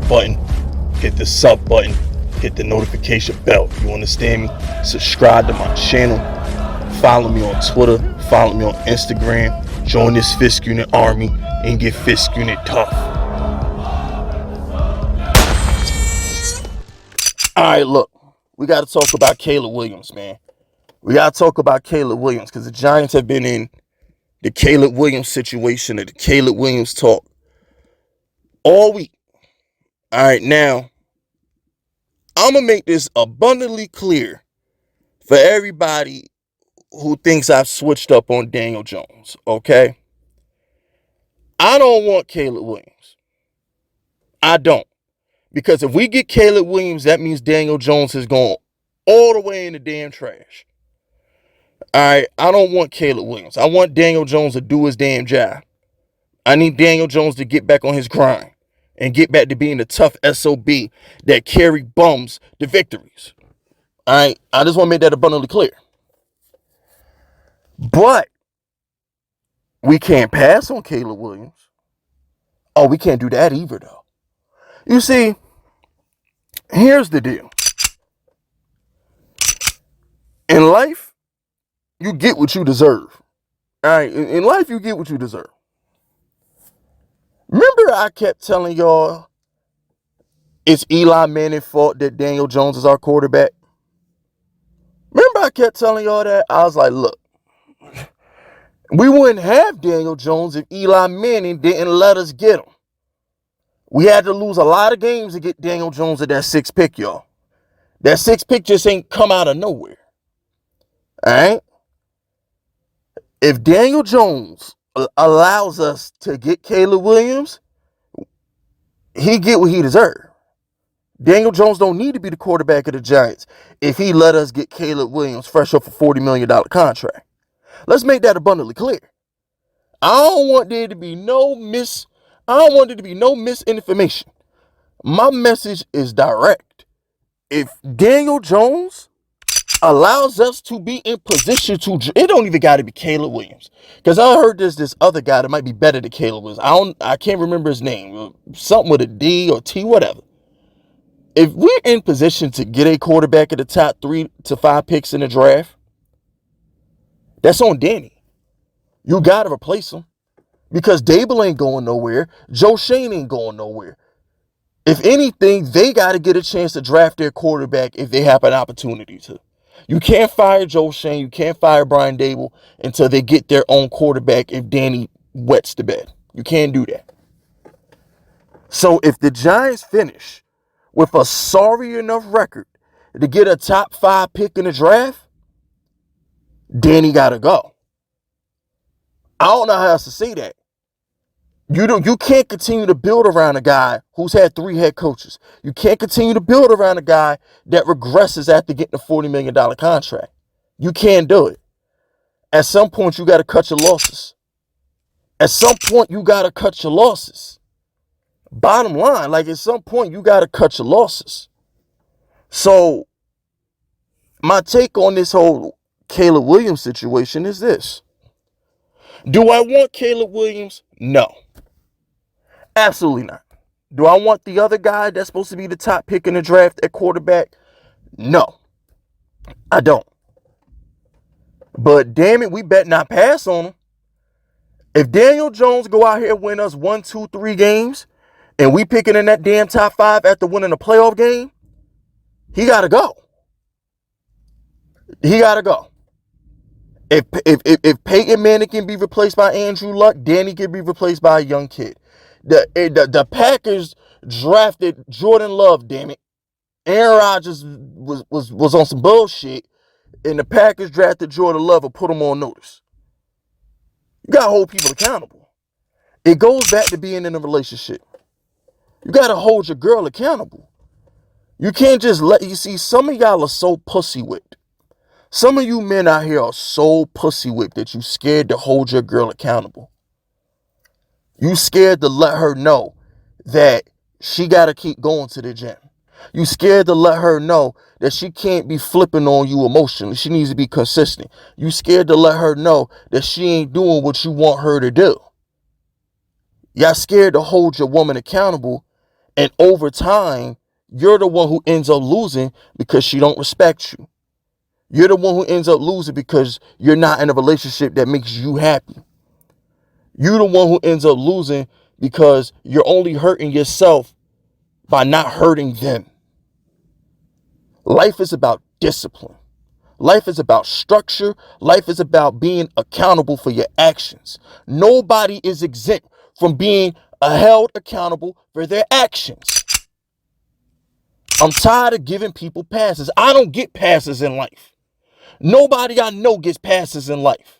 button, hit the sub button, hit the notification bell. You understand me? Subscribe to my channel. Follow me on Twitter. Follow me on Instagram. Join this Fisk Unit army and get Fisk Unit tough. Alright, look. We got to talk about Caleb Williams, man. We got to talk about Caleb Williams because the Giants have been in the Caleb Williams situation or the Caleb Williams talk all week. Alright, now, I'm going to make this abundantly clear for everybody who thinks I've switched up on Daniel Jones, okay? I don't want Caleb Williams. I don't. Because if we get Caleb Williams, that means Daniel Jones is going all the way in the damn trash. All right, I don't want Caleb Williams. I want Daniel Jones to do his damn job. I need Daniel Jones to get back on his grind and get back to being the tough SOB that carry bums to victories. All right, I just want to make that abundantly clear. But we can't pass on Caleb Williams. Oh, we can't do that either, though. You see, here's the deal. In life, you get what you deserve. All right, in life, you get what you deserve. Remember I kept telling y'all it's Eli Manning's fault that Daniel Jones is our quarterback? Remember I kept telling y'all that? I was like, look, we wouldn't have Daniel Jones if Eli Manning didn't let us get him. We had to lose a lot of games to get Daniel Jones at that 6th pick, y'all. That 6th pick just ain't come out of nowhere. All right? If Daniel Jones allows us to get Caleb Williams, he get what he deserves. Daniel Jones don't need to be the quarterback of the Giants if he let us get Caleb Williams fresh off a $40 million contract. Let's make that abundantly clear. I don't want there to be no misinformation. My message is direct. If Daniel Jones allows us to be in position to, it don't even got to be Caleb Williams, because I heard there's this other guy that might be better than Caleb Williams. I can't remember his name. Something with a D or T, whatever. If we're in position to get a quarterback at the top 3 to 5 picks in the draft, that's on Danny. You got to replace him because Dable ain't going nowhere. Joe Shane ain't going nowhere. If anything, they got to get a chance to draft their quarterback if they have an opportunity to. You can't fire Joe Shane. You can't fire Brian Dable until they get their own quarterback if Danny wets the bed. You can't do that. So if the Giants finish with a sorry enough record to get a top 5 pick in the draft, Danny got to go. I don't know how else to say that. You can't continue to build around a guy who's had 3 head coaches. You can't continue to build around a guy that regresses after getting a $40 million contract. You can't do it. At some point, you got to cut your losses. Bottom line, like at some point, you got to cut your losses. So, my take on this whole Caleb Williams situation is this. Do I want Caleb Williams? No. Absolutely not. Do I want the other guy that's supposed to be the top pick in the draft at quarterback? No. I don't. But damn it, we better not pass on him. If Daniel Jones go out here and win us 1, 2, 3 games, and we picking in that damn top 5 after winning a playoff game, he got to go. He got to go. If Peyton Manning can be replaced by Andrew Luck, Danny can be replaced by a young kid. The Packers drafted Jordan Love, damn it. Aaron Rodgers was on some bullshit, and the Packers drafted Jordan Love and put him on notice. You got to hold people accountable. It goes back to being in a relationship. You got to hold your girl accountable. You can't just you see, some of y'all are so pussy whipped. Some of you men out here are so pussy whipped that you scared to hold your girl accountable. You scared to let her know that she got to keep going to the gym. You scared to let her know that she can't be flipping on you emotionally. She needs to be consistent. You scared to let her know that she ain't doing what you want her to do. Y'all scared to hold your woman accountable And over time, you're the one who ends up losing because she don't respect you. You're the one who ends up losing because you're not in a relationship that makes you happy. You're the one who ends up losing because you're only hurting yourself by not hurting them. Life is about discipline. Life is about structure. Life is about being accountable for your actions. Nobody is exempt from being held accountable for their actions. I'm tired of giving people passes. I don't get passes in life. Nobody I know gets passes in life.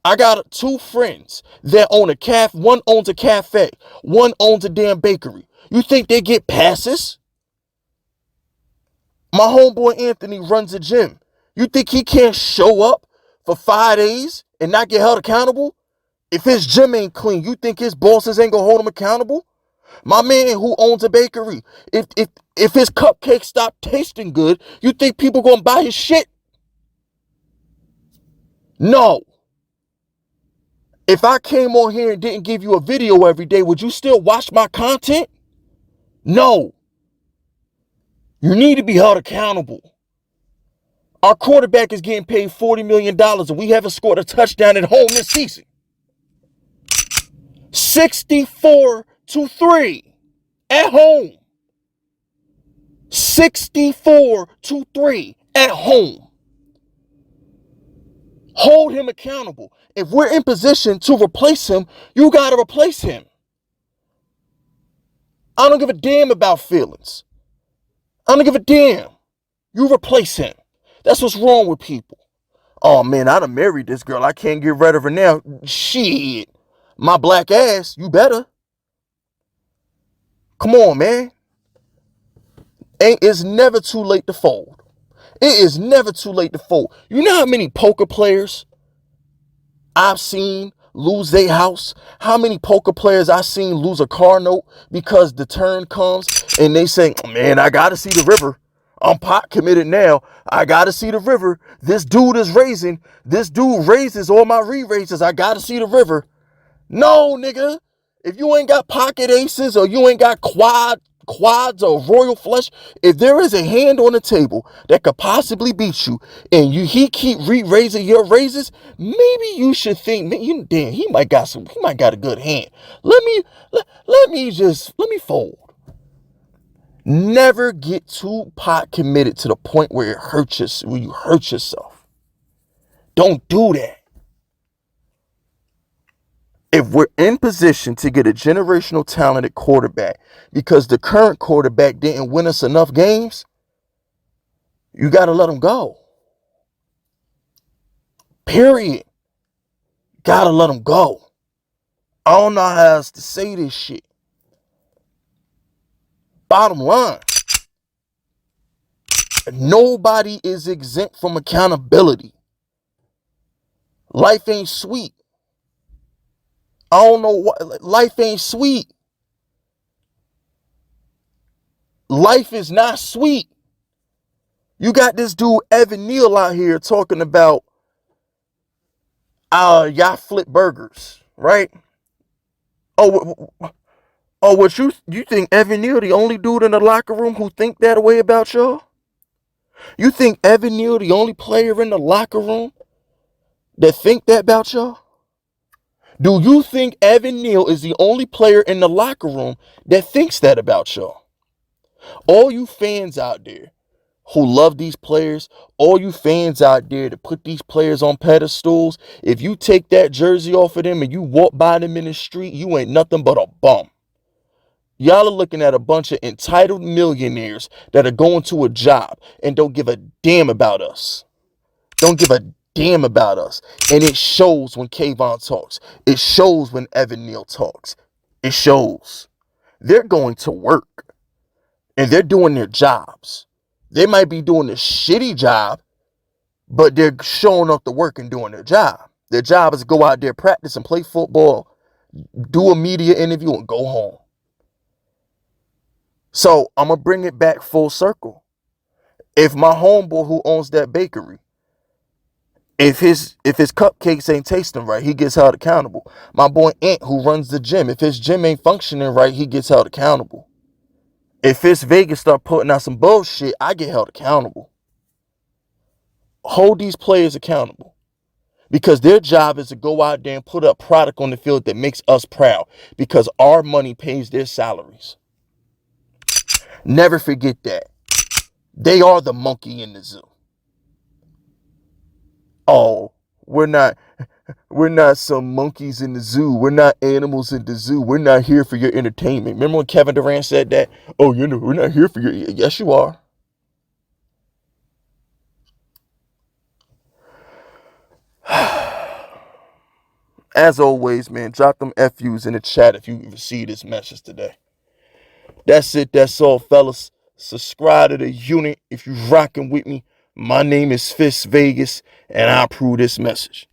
I got 2 friends that own a cafe. One owns a cafe. One owns a damn bakery. You think they get passes? My homeboy Anthony runs a gym. You think he can't show up for 5 days and not get held accountable? If his gym ain't clean, you think his bosses ain't gonna hold him accountable? My man who owns a bakery, if his cupcakes stop tasting good, you think people gonna buy his shit? No. If I came on here and didn't give you a video every day, would you still watch my content? No. You need to be held accountable. Our quarterback is getting paid $40 million and we haven't scored a touchdown at home this season. 64-3 at home. 64-3 at home. Hold him accountable. If we're in position to replace him, you got to replace him. I don't give a damn about feelings. I don't give a damn. You replace him. That's what's wrong with people. Oh man, I done married this girl. I can't get rid of her now. Shit. My black ass, you better. Come on, man. It's never too late to fold. It is never too late to fold. You know how many poker players I've seen lose their house? How many poker players I've seen lose a car note because the turn comes and they say, man, I got to see the river. I'm pot committed now. I got to see the river. This dude is raising. This dude raises all my re-raises. I got to see the river. No, nigga. If you ain't got pocket aces or you ain't got quads or royal flush, if there is a hand on the table that could possibly beat you and he keep re-raising your raises, maybe you should think, man, damn, he might got a good hand. Let me fold. Never get too pot committed to the point where it hurts you, where you hurt yourself. Don't do that. If we're in position to get a generational talented quarterback because the current quarterback didn't win us enough games, you got to let him go. Period. Got to let him go. I don't know how else to say this shit. Bottom line, nobody is exempt from accountability. Life ain't sweet. I don't know what. Life ain't sweet. Life is not sweet. You got this dude Evan Neal out here talking about y'all flip burgers, right? Oh, what you think Evan Neal the only dude in the locker room who think that way about y'all? You think Evan Neal the only player in the locker room that think that about y'all? Do you think Evan Neal is the only player in the locker room that thinks that about y'all? All you fans out there who love these players, all you fans out there to put these players on pedestals, if you take that jersey off of them and you walk by them in the street, you ain't nothing but a bum. Y'all are looking at a bunch of entitled millionaires that are going to a job and don't give a damn about us. Don't give a damn about us. And it shows when Kayvon talks. It shows when Evan Neal talks. It shows. They're going to work and they're doing their jobs. They might be doing a shitty job, but they're showing up to work and doing their job. Their job is to go out there, practice and play football, do a media interview and go home. So I'm going to bring it back full circle. If my homeboy who owns that bakery, if his cupcakes ain't tasting right, he gets held accountable. My boy Ant who runs the gym, if his gym ain't functioning right, he gets held accountable. If it's Vegas start putting out some bullshit, I get held accountable. Hold these players accountable. Because their job is to go out there and put up product on the field that makes us proud. Because our money pays their salaries. Never forget that. They are the monkey in the zoo. Oh, we're not some monkeys in the zoo. We're not animals in the zoo. We're not here for your entertainment. Remember when Kevin Durant said that? Oh, we're not here for your. Yes, you are. As always, man, drop them FUs in the chat if you receive this message today. That's it. That's all, fellas. Subscribe to the unit if you rocking with me. My name is Fist Vegas, and I approve this message.